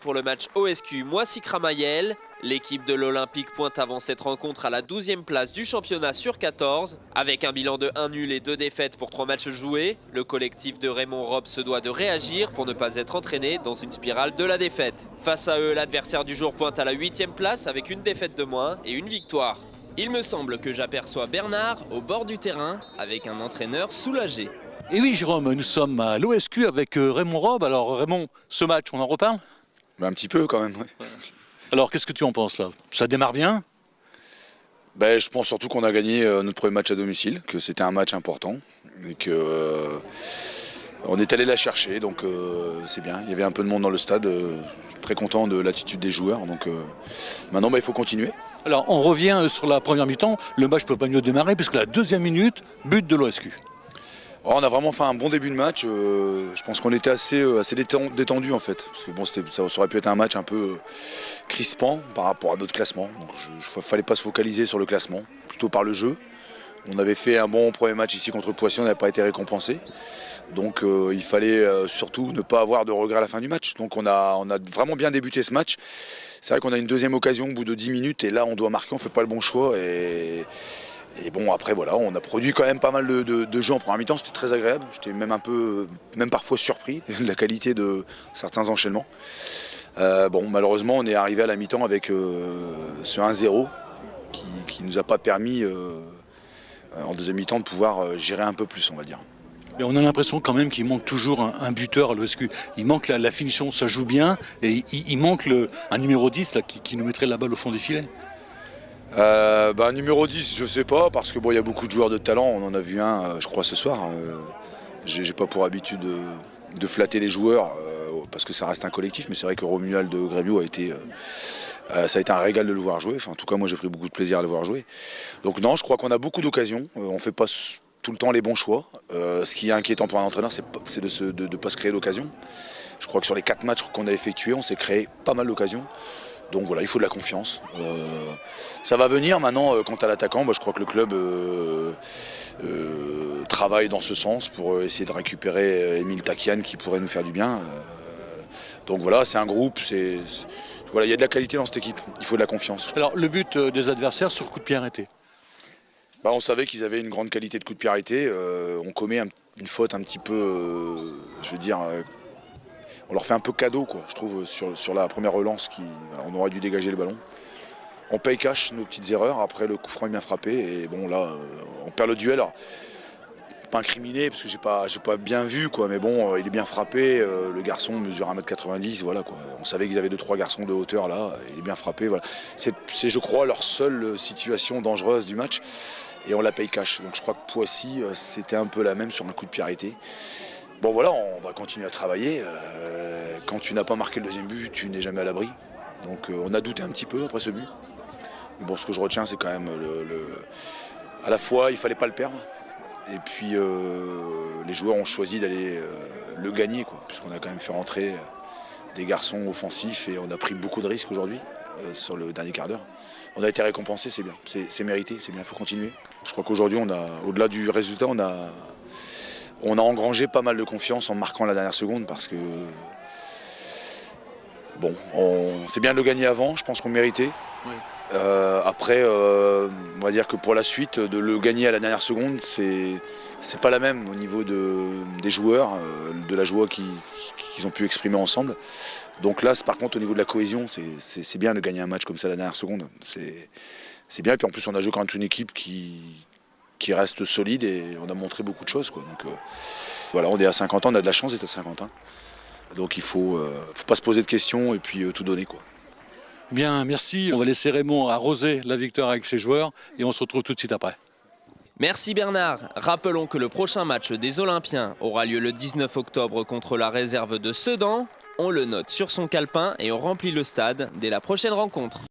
Pour le match OSQ Moissy-Cramayel, l'équipe de l'Olympique pointe avant cette rencontre à la 12e place du championnat sur 14. Avec un bilan de 1 nul et 2 défaites pour 3 matchs joués, le collectif de Raymond Robbe se doit de réagir pour ne pas être entraîné dans une spirale de la défaite. Face à eux, l'adversaire du jour pointe à la 8e place avec une défaite de moins et une victoire. Il me semble que j'aperçois Bernard au bord du terrain avec un entraîneur soulagé. Et oui Jérôme, nous sommes à l'OSQ avec Raymond Robbe. Alors Raymond, ce match, on en reparle ? Un petit peu quand même, ouais. Alors qu'est-ce que tu en penses là? Ça démarre bien? Je pense surtout qu'on a gagné notre premier match à domicile, que c'était un match important et que on est allé la chercher, donc c'est bien. Il y avait un peu de monde dans le stade, je suis très content de l'attitude des joueurs, donc maintenant il faut continuer. Alors on revient sur la première mi-temps, le match ne peut pas mieux démarrer puisque la deuxième minute, but de l'OSQ. On a vraiment fait un bon début de match, je pense qu'on était assez détendu en fait, parce que bon, ça aurait pu être un match un peu crispant par rapport à notre classement, donc il ne fallait pas se focaliser sur le classement, plutôt par le jeu. On avait fait un bon premier match ici contre Poissy, on n'avait pas été récompensé, donc il fallait surtout ne pas avoir de regrets à la fin du match. Donc on a vraiment bien débuté ce match. C'est vrai qu'on a une deuxième occasion au bout de 10 minutes et là on doit marquer, on ne fait pas le bon choix. Et bon, après voilà, on a produit quand même pas mal de jeux en première mi-temps, c'était très agréable. J'étais même parfois surpris de la qualité de certains enchaînements. Malheureusement, on est arrivé à la mi-temps avec ce 1-0 qui nous a pas permis en deuxième mi-temps de pouvoir gérer un peu plus, on va dire. Mais on a l'impression quand même qu'il manque toujours un buteur à l'OSQ. Il manque la finition, ça joue bien, et il manque un numéro 10 là, qui nous mettrait la balle au fond des filets. Numéro 10, je sais pas, parce que bon, il y a beaucoup de joueurs de talent, on en a vu un, je crois, ce soir. J'ai pas pour habitude de flatter les joueurs, parce que ça reste un collectif, mais c'est vrai que Romuald de Grémio ça a été un régal de le voir jouer. Enfin, en tout cas, moi j'ai pris beaucoup de plaisir à le voir jouer. Donc non, je crois qu'on a beaucoup d'occasions, on fait pas tout le temps les bons choix. Ce qui est inquiétant pour un entraîneur, c'est de ne pas se créer l'occasion. Je crois que sur les 4 matchs qu'on a effectués, on s'est créé pas mal d'occasions. Donc voilà, il faut de la confiance. Ça va venir maintenant quant à l'attaquant. Je crois que le club travaille dans ce sens pour essayer de récupérer Emile Takian qui pourrait nous faire du bien. Donc voilà, c'est un groupe, voilà, il y a de la qualité dans cette équipe, il faut de la confiance. Alors le but des adversaires sur coup de pied arrêté? On savait qu'ils avaient une grande qualité de coup de pied arrêté. On commet une faute un petit peu, je veux dire... On leur fait un peu cadeau, quoi, je trouve, sur la première relance. On aurait dû dégager le ballon. On paye cash nos petites erreurs. Après, le coup franc est bien frappé. Et bon, là, on perd le duel. Alors, pas incriminé, parce que j'ai pas bien vu, quoi. Mais bon, il est bien frappé. Le garçon mesure 1m90. Voilà, quoi. On savait qu'ils avaient 2-3 garçons de hauteur, là. Il est bien frappé. Voilà. C'est, je crois, leur seule situation dangereuse du match. Et on la paye cash. Donc je crois que Poissy, c'était un peu la même sur un coup de pied arrêté. Bon voilà, on va continuer à travailler. Quand tu n'as pas marqué le deuxième but, tu n'es jamais à l'abri. Donc on a douté un petit peu après ce but. Mais bon, ce que je retiens, c'est quand même à la fois, il ne fallait pas le perdre. Et puis les joueurs ont choisi d'aller le gagner, quoi, puisqu'on a quand même fait rentrer des garçons offensifs et on a pris beaucoup de risques aujourd'hui sur le dernier quart d'heure. On a été récompensé, c'est bien, c'est mérité, c'est bien, il faut continuer. Je crois qu'aujourd'hui, au-delà du résultat, on a engrangé pas mal de confiance en marquant la dernière seconde parce que bon, c'est bien de le gagner avant, je pense qu'on méritait. Oui. Après, on va dire que pour la suite, de le gagner à la dernière seconde, c'est pas la même au niveau des joueurs, de la joie qu'ils ont pu exprimer ensemble. Donc là, par contre, au niveau de la cohésion, c'est bien de gagner un match comme ça à la dernière seconde. C'est bien, et puis en plus, on a joué quand même une équipe qui reste solide et on a montré beaucoup de choses, quoi. Donc voilà, on est à Saint-Quentin, on a de la chance d'être à Saint-Quentin. Donc il faut pas se poser de questions et puis tout donner, quoi. Bien, merci. On va laisser Raymond arroser la victoire avec ses joueurs et on se retrouve tout de suite après. Merci Bernard. Rappelons que le prochain match des Olympiens aura lieu le 19 octobre contre la réserve de Sedan. On le note sur son calepin et on remplit le stade dès la prochaine rencontre.